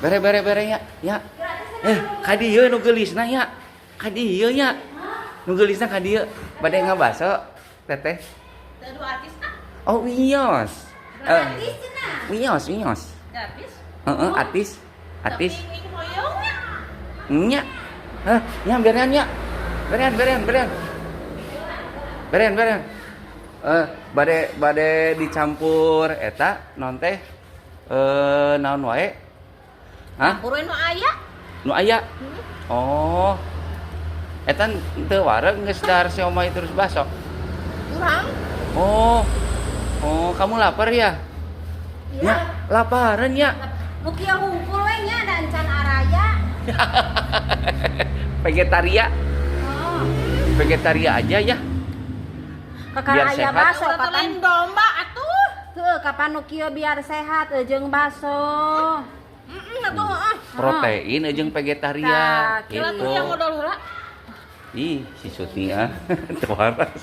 Bere ya. Ya. Ka dieu nu geulisna ya. Ka dieu ya. Nu geulisna ka dieu. Bade ngabaso teteh. Teu artis Oh, wios. artis cenah. Wios. Artis. Heeh, artis. Tapi ini hoyongnya. Nya. Nya berean ya. Beren. Bade dicampur eta non teh naon wae? Hah? Campurin nu aya. Nu aya. Oh. Eta teu wareg geus dahar siomay terus baso. Kurang. Oh, kamu lapar ya? Iya. Laparan ya. Nu kieu hungkul we nya ada encan araya. Vegetaria. Oh. Vegetaria aja ya. Kakak Biar aya sehat. baso kapan domba atuh. Teu kapan nu kieu biar sehat jeung baso. Atuh heeh. Protein jeung vegetaria Tah, gitu. kira tuh yang modal heula. Ih, si Suti ah. Teu waras.